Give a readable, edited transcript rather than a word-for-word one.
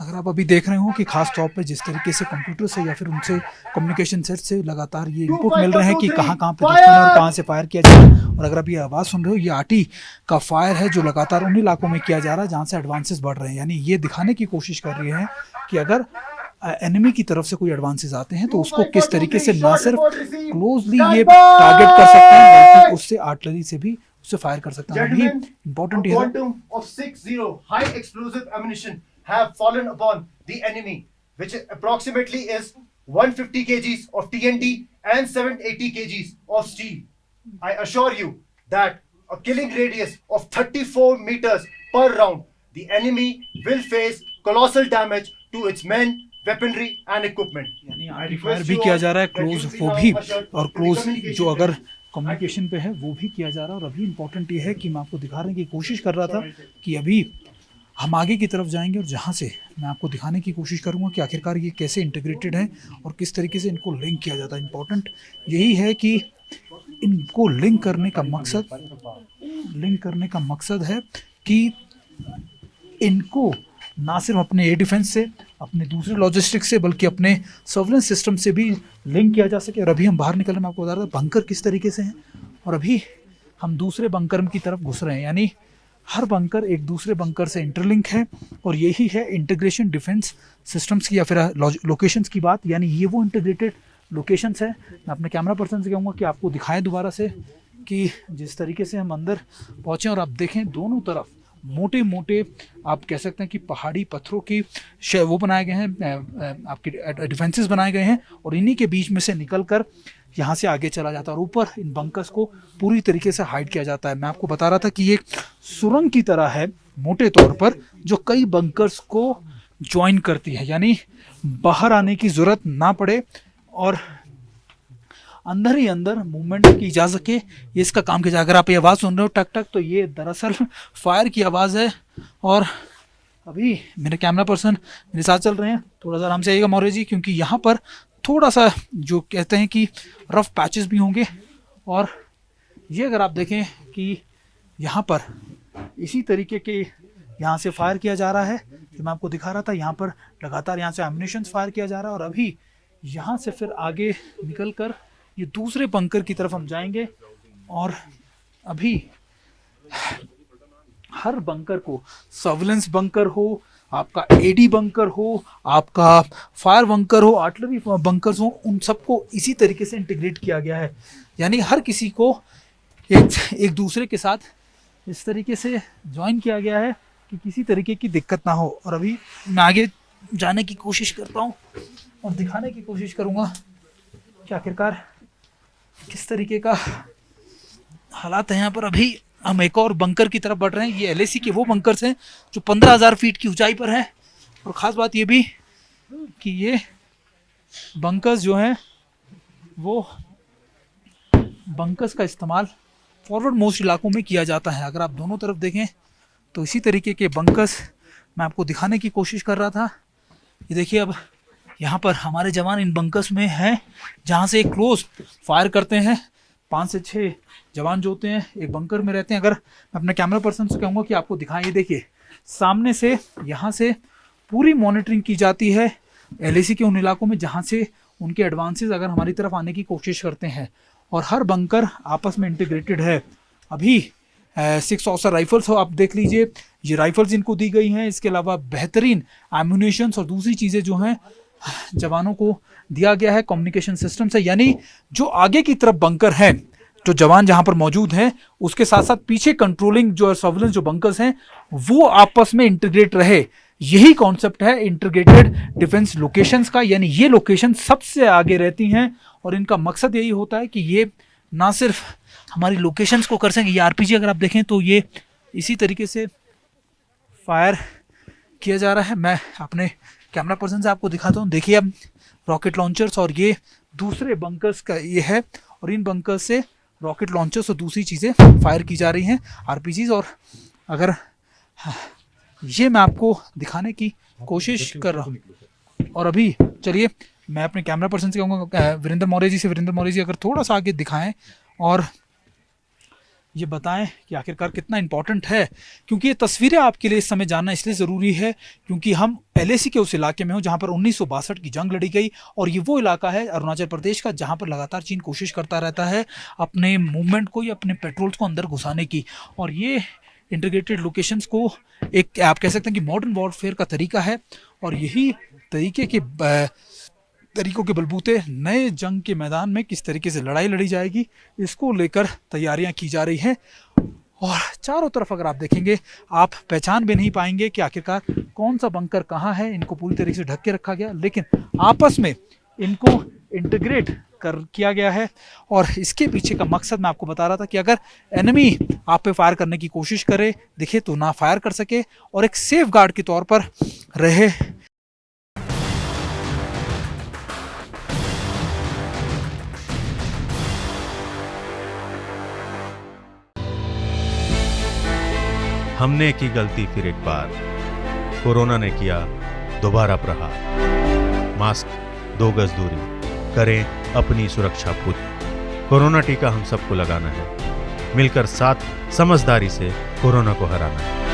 अगर आप अभी देख रहे हो कि खास तौर पे जिस तरीके से कंप्यूटर से या फिर उनसे कम्युनिकेशन सेट से लगातार ये इनपुट मिल रहे हैं कि कहाँ कहाँ पे दुश्मन है और कहाँ से फायर किया जाए, और अगर आप ये आवाज़ सुन रहे हो, ये आरटी का फायर है जो लगातार उन इलाकों में किया जा रहा है जहाँ से एडवांसेस बढ़ रहे हैं। यानी ये दिखाने की कोशिश कर रही है कि अगर एनिमी की तरफ से कोई एडवांसेस आते हैं तो उसको किस तरीके से ना सिर्फ क्लोजली ये टारगेट कर सकते हैं बल्कि उससे आर्टिलरी से भी उससे फायर कर सकते हैं। अभी इंपॉर्टेंट ये quantum of 60 high explosive ammunition have fallen upon the enemy, which approximately is 150 kgs of TNT and 780 kgs of steel. I assure you that a killing radius of 34 meters per round, the enemy will face colossal damage to its men, weaponry and equipment. यानी fire भी किया जा रहा है close, वो भी, और close जो अगर कम्युनिकेशन पे है वो भी किया जा रहा है। और अभी इंपॉर्टेंट ये है कि मैं आपको दिखाने की कोशिश कर रहा था कि अभी हम आगे की तरफ जाएंगे और जहाँ से मैं आपको दिखाने की कोशिश करूँगा कि आखिरकार ये कैसे इंटीग्रेटेड है और किस तरीके से इनको लिंक किया जाता है। इंपॉर्टेंट यही है कि इनको लिंक करने का मकसद है कि इनको ना सिर्फ अपने एयर डिफेंस से, अपने दूसरे लॉजिस्टिक्स से, बल्कि अपने सर्वेलेंस सिस्टम से भी लिंक किया जा सके। और अभी हम बाहर निकल रहे हैं, मैं आपको बता रहा था बंकर किस तरीके से हैं, और अभी हम दूसरे बंकर की तरफ घुस रहे हैं। यानी हर बंकर एक दूसरे बंकर से इंटरलिंक है, और यही है इंटीग्रेशन डिफेंस सिस्टम्स की या फिर लोकेशंस की बात। यानी ये वो इंटीग्रेटेड लोकेशंस है। मैं अपने कैमरा पर्सन से कहूँगा कि आपको दिखाएं दोबारा से कि जिस तरीके से हम अंदर पहुँचे, और आप देखें दोनों तरफ मोटे मोटे आप कह सकते हैं कि पहाड़ी पत्थरों की वो बनाए गए हैं, आपके डिफेंसेस बनाए गए हैं, और इन्हीं के बीच में से निकलकर यहाँ से आगे चला जाता है और ऊपर इन बंकर्स को पूरी तरीके से हाइड किया जाता है। मैं आपको बता रहा था कि ये सुरंग की तरह है मोटे तौर पर, जो कई बंकर्स को ज्वाइन करती है, यानी बाहर आने की ज़रूरत ना पड़े और अंदर ही अंदर मूवमेंट की इजाज़त के ये इसका काम किया जाए। अगर आप ये आवाज़ सुन रहे हो टक टक, तो ये दरअसल फायर की आवाज़ है। और अभी मेरे कैमरा पर्सन मेरे साथ चल रहे हैं, थोड़ा सा आराम से आइएगा मौर्य जी, क्योंकि यहाँ पर थोड़ा सा जो कहते हैं कि रफ पैचेस भी होंगे। और ये अगर आप देखें कि यहाँ पर इसी तरीके के यहाँ से फायर किया जा रहा है जो मैं आपको दिखा रहा था। यहाँ पर लगातार यहाँ से एम्युनिशन फायर किया जा रहा है, और अभी यहाँ से फिर आगे निकल कर ये दूसरे बंकर की तरफ हम जाएंगे। और अभी हर बंकर को, सर्विलेंस बंकर हो, आपका एडी बंकर हो, आपका फायर बंकर हो, आर्टिलरी बंकर्स हो, उन सबको इसी तरीके से इंटीग्रेट किया गया है। यानी हर किसी को एक दूसरे के साथ इस तरीके से ज्वाइन किया गया है कि किसी तरीके की दिक्कत ना हो। और अभी मैं आगे जाने की कोशिश करता हूँ और दिखाने की कोशिश करूँगा कि आखिरकार किस तरीके का हालात है यहाँ पर। अभी हम एक और बंकर की तरफ बढ़ रहे हैं। ये एलएसी के वो बंकर्स हैं जो 15,000 फीट की ऊंचाई पर हैं, और ख़ास बात ये भी कि ये बंकर्स जो हैं वो बंकर्स का इस्तेमाल फॉरवर्ड मोस्ट इलाकों में किया जाता है। अगर आप दोनों तरफ देखें तो इसी तरीके के बंकर्स मैं आपको दिखाने की कोशिश कर रहा था। ये देखिए, अब यहाँ पर हमारे जवान इन बंकर्स में हैं जहाँ से क्लोज फायर करते हैं। 5 से 6 जवान जो होते हैं एक बंकर में रहते हैं। अगर मैं अपने कैमरा पर्सन से कहूँगा कि आपको दिखाएं, ये देखिए सामने से यहाँ से पूरी मॉनिटरिंग की जाती है एलएसी के उन इलाकों में जहाँ से उनके एडवांसेस अगर हमारी तरफ आने की कोशिश करते हैं, और हर बंकर आपस में इंटीग्रेटेड है। अभी 6 ऑसर राइफल्स हो, आप देख लीजिए, ये राइफल्स इनको दी गई हैं। इसके अलावा बेहतरीन एम्यूनेशंस और दूसरी चीज़ें जो हैं जवानों को दिया गया है कम्युनिकेशन सिस्टम से। यानी जो आगे की तरफ बंकर हैं, जो जवान जहां पर मौजूद हैं, उसके साथ साथ पीछे कंट्रोलिंग जो सर्विलेंस जो बंकर्स हैं वो आपस में इंटीग्रेट रहे। यही कॉन्सेप्ट है इंटीग्रेटेड डिफेंस लोकेशंस का। यानी ये लोकेशन सबसे आगे रहती हैं, और इनका मकसद यही होता है कि ये ना सिर्फ हमारी लोकेशंस को कर सकें। ये आरपीजी अगर आप देखें तो ये इसी तरीके से फायर किया जा रहा है। मैं अपने कैमरा पर्सन से आपको दिखाता हूँ। देखिए अब रॉकेट लॉन्चर्स, और ये दूसरे बंकर्स का ये है, और इन बंकर्स से रॉकेट लॉन्चर्स और दूसरी चीज़ें फायर की जा रही हैं, आरपीजीज। और अगर ये मैं आपको दिखाने की कोशिश कर रहा हूँ। और अभी चलिए मैं अपने कैमरा पर्सन से कहूँगा वीरेंद्र मौर्य जी से, वीरेंद्र मौर्य जी अगर थोड़ा सा आगे दिखाएं। और ये बताएं कि आखिरकार कितना इंपॉर्टेंट है, क्योंकि ये तस्वीरें आपके लिए इस समय जानना इसलिए ज़रूरी है क्योंकि हम LAC के उस इलाके में हो जहाँ पर 1962 की जंग लड़ी गई, और ये वो इलाका है अरुणाचल प्रदेश का जहाँ पर लगातार चीन कोशिश करता रहता है अपने मूवमेंट को या अपने पेट्रोल्स को अंदर घुसाने की। और ये इंटीग्रेटेड लोकेशंस को एक आप कह सकते हैं कि मॉडर्न वॉरफेयर का तरीका है, और यही तरीकों के बलबूते नए जंग के मैदान में किस तरीके से लड़ाई लड़ी जाएगी इसको लेकर तैयारियां की जा रही हैं। और चारों तरफ अगर आप देखेंगे आप पहचान भी नहीं पाएंगे कि आखिरकार कौन सा बंकर कहाँ है। इनको पूरी तरीके से ढक के रखा गया, लेकिन आपस में इनको इंटीग्रेट किया गया है। और इसके पीछे का मकसद मैं आपको बता रहा था कि अगर एनिमी आप पे फायर करने की कोशिश करे दिखे तो ना फायर कर सके और एक सेफ गार्ड के तौर पर रहे। हमने की गलती फिर एक बार, कोरोना ने किया दोबारा प्रहार। मास्क, 2 गज दूरी, करें अपनी सुरक्षा पूरी। कोरोना टीका हम सबको लगाना है, मिलकर साथ समझदारी से कोरोना को हराना है।